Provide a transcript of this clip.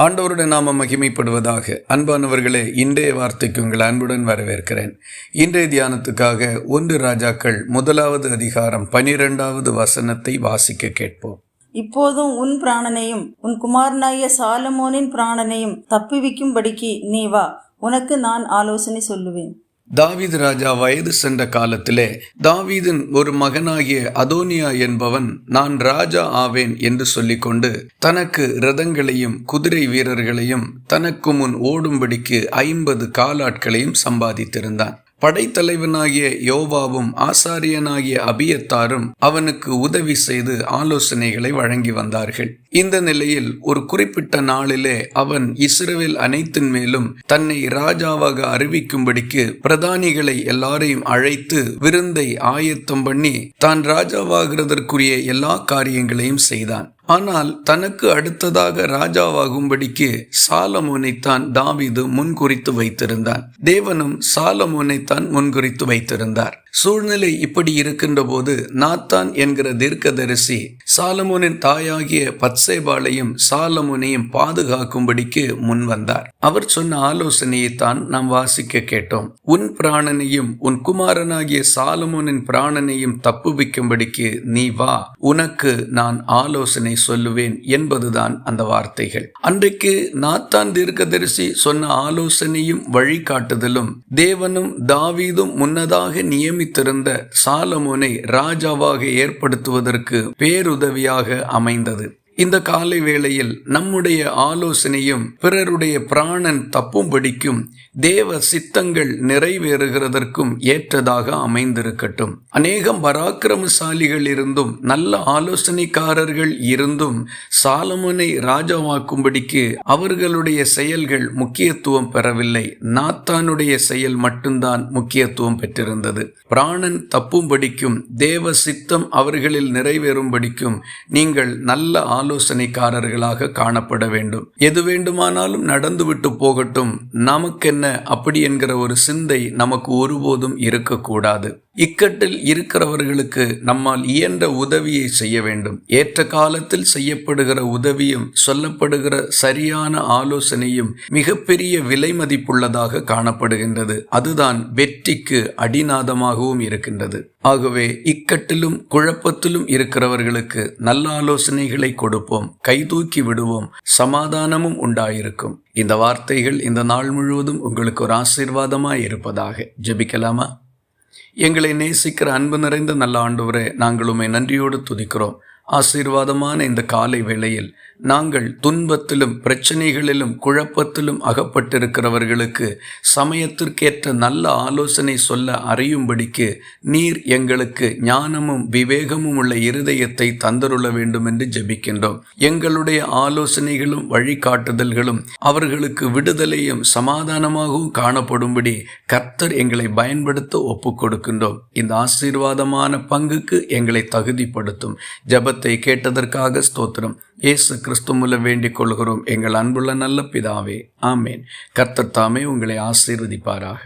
ஆண்டவருடைய நாமம் மகிமைப்படுவதாக. அன்பானவர்களே, இன்றைய வார்த்தைக்கு உங்கள் அன்புடன் வரவேற்கிறேன். இன்றைய தியானத்துக்காக 1 ராஜாக்கள் 1வது அதிகாரம் 12வது வசனத்தை வாசிக்க கேட்போம். இப்போதும் உன் பிராணனையும் உன் குமாரனாகிய சாலமோனின் பிராணனையும் தப்புவிக்கும்படிக்கு நீ வா, உனக்கு நான் ஆலோசனை சொல்லுவேன். தாவீது ராஜா வயது சென்ற காலத்திலே தாவீதின் ஒரு மகனாகிய அதோனியா என்பவன் நான் ராஜா ஆவேன் என்று சொல்லிக்கொண்டு தனக்கு இரதங்களையும் குதிரை வீரர்களையும் தனக்கு முன் ஓடும்படிக்கு 50 காலாட்களையும் சம்பாதித்திருந்தான். படைத்தலைவனாகிய யோவாவும் ஆசாரியனாகிய அபியத்தாரும் அவனுக்கு உதவி செய்து ஆலோசனைகளை வழங்கி வந்தார்கள். இந்த நிலையில் ஒரு குறிப்பிட்ட நாளிலே அவன் இஸ்ரவேல் அனைத்தின் மேலும் தன்னை ராஜாவாக அறிவிக்கும்படிக்கு பிரதானிகளை எல்லாரையும் அழைத்து விருந்தை ஆயத்தம் பண்ணி தான் ராஜாவாகிறதற்குரிய எல்லா காரியங்களையும் செய்தான். ஆனால் தனக்கு அடுத்ததாக ராஜாவாகும்படிக்கு சாலமோனைத்தான் தாவீது முன்குறித்து வைத்திருந்தான். தேவனும் சாலமோனைத்தான் முன்குறித்து வைத்திருந்தார். சூழ்நிலை இப்படி இருக்கின்ற போது நாத்தான் என்கிற தீர்க்கதரிசி சாலமோனின் தாயாகிய பத்சேபாளையும் சாலமோனையும் பாதுகாக்கும்படிக்கு முன் வந்தார். அவர் சொன்ன ஆலோசனையைத்தான் நாம் வாசிக்க கேட்டோம். உன் பிராணனையும் உன் குமாரனாகிய சாலமோனின் பிராணனையும் தப்புவிக்கும்படிக்கு நீ வா, உனக்கு நான் ஆலோசனை சொல்லுவேன் என்பதுதான் அந்த வார்த்தைகள். அன்றைக்கு நாத்தான் தீர்க்கதரிசி சொன்ன ஆலோசனையும் வழிகாட்டுதலும் தேவனும் தாவீதும் முன்னதாக நியமித்திருந்த சாலமோனை ராஜாவாக ஏற்படுத்துவதற்கு பேருதவியாக அமைந்தது. இந்த காலை வேளையில் நம்முடைய ஆலோசனையும் பிறருடைய பிராணன் தப்பும்படிக்கும் தேவ சித்தங்கள் நிறைவேறுகிறதற்கும் ஏற்றதாக அமைந்திருக்கட்டும். அநேகம் பராக்கிரமசாலிகள் இருந்தும் நல்ல ஆலோசனைக்காரர்கள் இருந்தும் சாலமோனை ராஜாவாக்கும்படிக்கு அவர்களுடைய செயல்கள் முக்கியத்துவம் பெறவில்லை. நாத்தானுடைய செயல் மட்டும்தான் முக்கியத்துவம் பெற்றிருந்தது. பிராணன் தப்பும்படிக்கும் தேவ சித்தம் அவர்களில் நிறைவேறும்படிக்கும் நீங்கள் நல்ல ஆலோசனைக்காரர்களாக காணப்பட வேண்டும். எது வேண்டுமானாலும் நடந்துவிட்டு போகட்டும், நமக்கென்ன அப்படி என்கிற ஒரு சிந்தை நமக்கு ஒருபோதும் இருக்கக்கூடாது. இக்கட்டில் இருக்கிறவர்களுக்கு நம்மால் இயன்ற உதவியை செய்ய வேண்டும். ஏற்ற காலத்தில் செய்யப்படுகிற உதவியும் சொல்லப்படுகிற சரியான ஆலோசனையும் மிகப்பெரிய விலை மதிப்புள்ளதாக காணப்படுகின்றது. அதுதான் வெற்றிக்கு அடிநாதமாகவும் இருக்கின்றது. ஆகவே இக்கட்டிலும் குழப்பத்திலும் இருக்கிறவர்களுக்கு நல்ல ஆலோசனைகளை கொடுப்போம், கைதூக்கி விடுவோம், சமாதானமும் உண்டாயிருக்கும். இந்த வார்த்தைகள் இந்த நாள் முழுவதும் உங்களுக்கு ஒரு ஆசீர்வாதமாய் இருப்பதாக. ஜெபிக்கலாமா? எங்களை நேசிக்கிற அன்பு நிறைந்த நல்ல ஆண்டவரே, நாங்கள் உம்மை நன்றியோடு துதிக்கிறோம். ஆசீர்வாதமான இந்த காலை வேளையில் நாங்கள் துன்பத்திலும் பிரச்சனைகளிலும் குழப்பத்திலும் அகப்பட்டிருக்கிறவர்களுக்கு சமயத்திற்கேற்ற நல்ல ஆலோசனை சொல்ல அறியும்படிக்கு நீர் எங்களுக்கு ஞானமும் விவேகமும் உள்ள இருதயத்தை தந்தருள வேண்டும் என்று ஜெபிக்கின்றோம். எங்களுடைய ஆலோசனைகளும் வழிகாட்டுதல்களும் அவர்களுக்கு விடுதலையும் சமாதானமாகவும் காணப்படும்படி கர்த்தர் எங்களை பயன்படுத்த ஒப்புக் கொடுக்கின்றோம். இந்த ஆசீர்வாதமான பங்குக்கு எங்களை தகுதிப்படுத்தும். ஜெபத்தை கேட்டதற்காக ஸ்தோத்திரம். இயேசு கிறிஸ்து மூலம் வேண்டிக் கொள்கிறோம் எங்கள் அன்புள்ள நல்ல பிதாவே, ஆமேன். கர்த்தர் தாமே உங்களை ஆசீர்வதிப்பாராக.